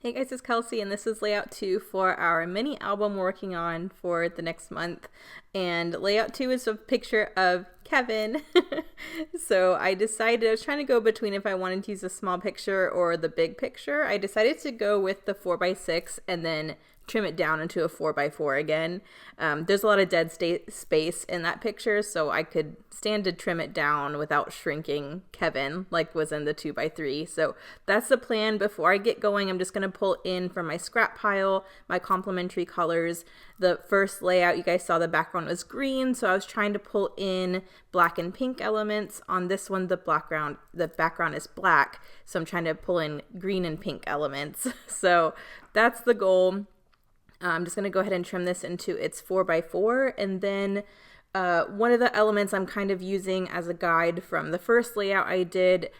Hey guys, it's Kelsey, and this is layout 2 for our mini album we're working on for the next month. And layout 2 is a picture of Kevin. So I decided, I was trying to go between if I wanted to use a small picture or the big picture. I decided to go with the 4x6 and then trim it down into a 4x4 again. There's a lot of dead space in that picture, so I could stand to trim it down without shrinking Kevin like was in the 2x3. So that's the plan. Before I get going, I'm just going to pull in from my scrap pile my complementary colors. The first layout, you guys saw the background was green, so I was trying to pull in black and pink elements. On this one, the background is black, so I'm trying to pull in green and pink elements. So that's the goal. I'm just going to go ahead and trim this into its 4x4, and then one of the elements I'm kind of using as a guide from the first layout I did,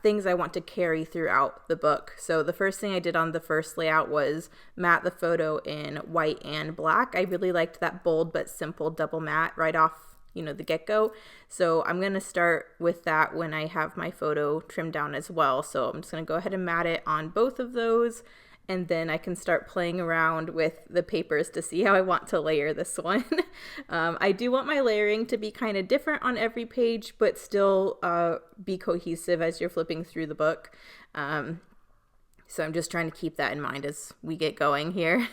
things I want to carry throughout the book. So the first thing I did on the first layout was matte the photo in white and black. I really liked that bold but simple double matte right off the get-go. So I'm going to start with that when I have my photo trimmed down as well. So I'm just going to go ahead and matte it on both of those, and then I can start playing around with the papers to see how I want to layer this one. I do want my layering to be kind of different on every page, but still be cohesive as you're flipping through the book. So I'm just trying to keep that in mind as we get going here.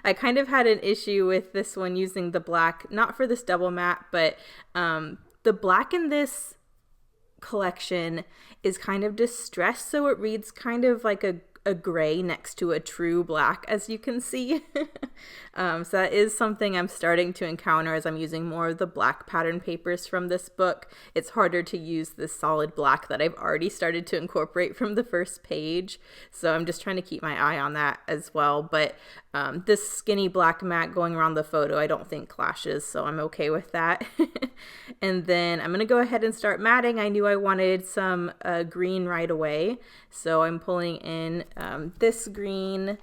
I kind of had an issue with this one using the black, not for this double matte, but the black in this collection is kind of distressed, so it reads kind of like a gray next to a true black, as you can see. So that is something I'm starting to encounter as I'm using more of the black pattern papers from this book. It's harder to use this solid black that I've already started to incorporate from the first page. So I'm just trying to keep my eye on that as well. But this skinny black matte going around the photo I don't think clashes, so I'm okay with that. And then I'm going to go ahead and start matting. I knew I wanted some green right away, so I'm pulling in this green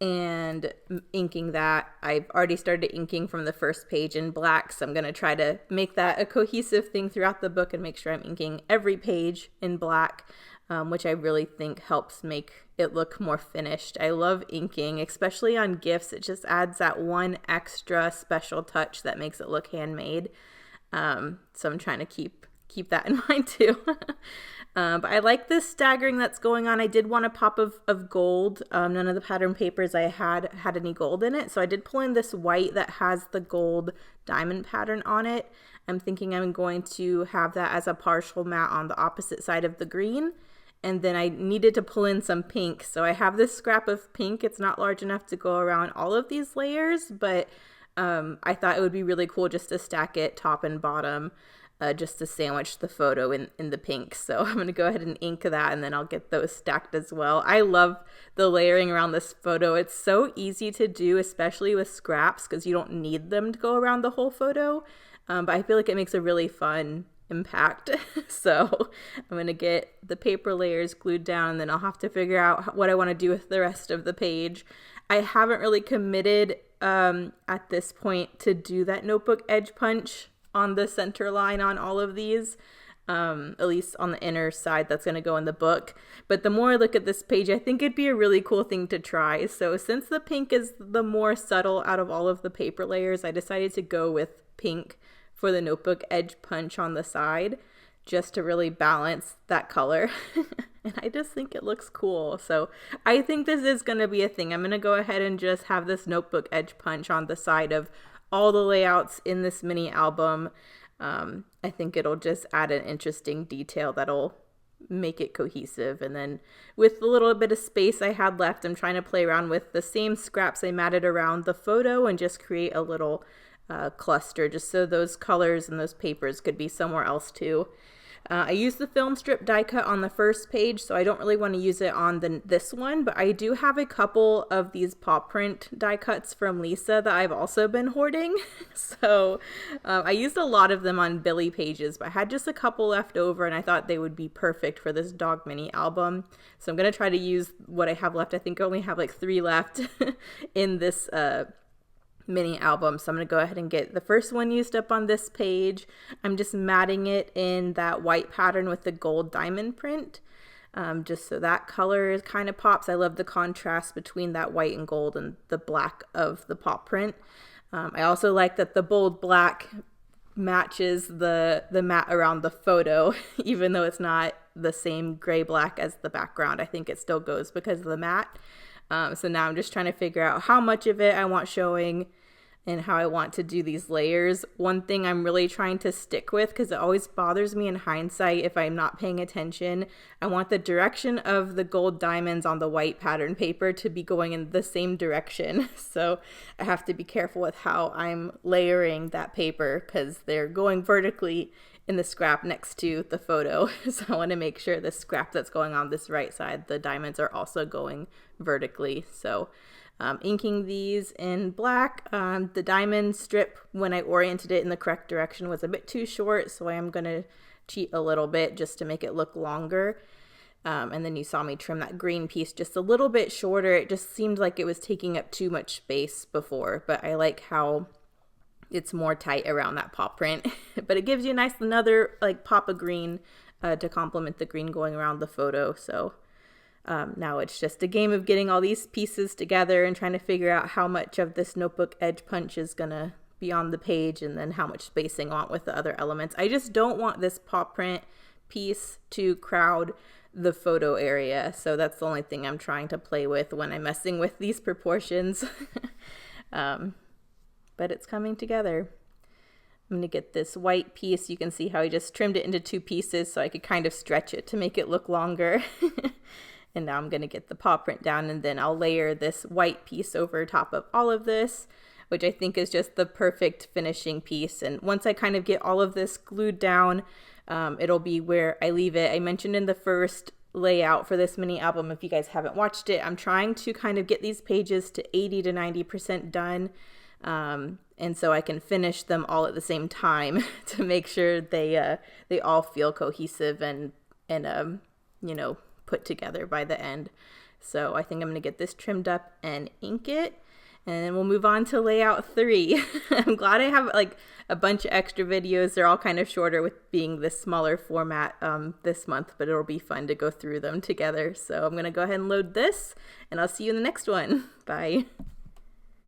and inking that. I've already started inking from the first page in black, so I'm going to try to make that a cohesive thing throughout the book and make sure I'm inking every page in black, which I really think helps make it look more finished. I love inking, especially on gifts. It just adds that one extra special touch that makes it look handmade. So I'm trying to keep that in mind too. But I like this staggering that's going on. I did want a pop of gold. None of the pattern papers I had any gold in it, so I did pull in this white that has the gold diamond pattern on it. I'm thinking I'm going to have that as a partial matte on the opposite side of the green. And then I needed to pull in some pink, so I have this scrap of pink. It's not large enough to go around all of these layers, but I thought it would be really cool just to stack it top and bottom, just to sandwich the photo in the pink. So I'm going to go ahead and ink that, and then I'll get those stacked as well. I love the layering around this photo. It's so easy to do, especially with scraps, because you don't need them to go around the whole photo. But I feel like it makes a really fun impact. So I'm going to get the paper layers glued down, and then I'll have to figure out what I want to do with the rest of the page. I haven't really committed at this point to do that notebook edge punch on the center line on all of these, at least on the inner side that's going to go in the book. But the more I look at this page, I think it'd be a really cool thing to try. So since the pink is the more subtle out of all of the paper layers, I decided to go with pink for the notebook edge punch on the side, just to really balance that color. And I just think it looks cool. So I think this is going to be a thing. I'm going to go ahead and just have this notebook edge punch on the side of all the layouts in this mini album. I think it'll just add an interesting detail that'll make it cohesive. And then with the little bit of space I had left, I'm trying to play around with the same scraps I matted around the photo and just create a little cluster, just so those colors and those papers could be somewhere else too. I used the film strip die cut on the first page, so I don't really want to use it on this one, but I do have a couple of these paw print die cuts from Lisa that I've also been hoarding. So I used a lot of them on Billy pages, but I had just a couple left over, and I thought they would be perfect for this dog mini album. So I'm going to try to use what I have left. I think I only have like 3 left in this mini album. So I'm going to go ahead and get the first one used up on this page. I'm just matting it in that white pattern with the gold diamond print. just so that color kind of pops. I love the contrast between that white and gold and the black of the paw print. I also like that the bold black matches the mat around the photo, even though it's not the same gray black as the background. I think it still goes because of the mat. So now I'm just trying to figure out how much of it I want showing and how I want to do these layers. One thing I'm really trying to stick with, because it always bothers me in hindsight if I'm not paying attention, I want the direction of the gold diamonds on the white pattern paper to be going in the same direction. So I have to be careful with how I'm layering that paper, because they're going vertically in the scrap next to the photo. So I want to make sure the scrap that's going on this right side, the diamonds are also going vertically. So inking these in black. The diamond strip, when I oriented it in the correct direction, was a bit too short, so I am going to cheat a little bit just to make it look longer. And then you saw me trim that green piece just a little bit shorter. It just seemed like it was taking up too much space before, but I like how it's more tight around that paw print. But it gives you a nice another like pop of green to complement the green going around the photo. So now it's just a game of getting all these pieces together and trying to figure out how much of this notebook edge punch is gonna be on the page, and then how much spacing I want with the other elements. I just don't want this paw print piece to crowd the photo area, so that's the only thing I'm trying to play with when I'm messing with these proportions. But it's coming together. I'm going to get this white piece. You can see how I just trimmed it into two pieces so I could kind of stretch it to make it look longer. And now I'm going to get the paw print down, and then I'll layer this white piece over top of all of this, which I think is just the perfect finishing piece. And once I kind of get all of this glued down, it'll be where I leave it. I mentioned in the first layout for this mini album, if you guys haven't watched it, I'm trying to kind of get these pages to 80 to 90% done. And so I can finish them all at the same time to make sure they all feel cohesive and you know, put together by the end. So I think I'm going to get this trimmed up and ink it, and then we'll move on to layout 3. I'm glad I have like a bunch of extra videos. They're all kind of shorter with being this smaller format this month, but it'll be fun to go through them together. So I'm going to go ahead and load this, and I'll see you in the next one. Bye.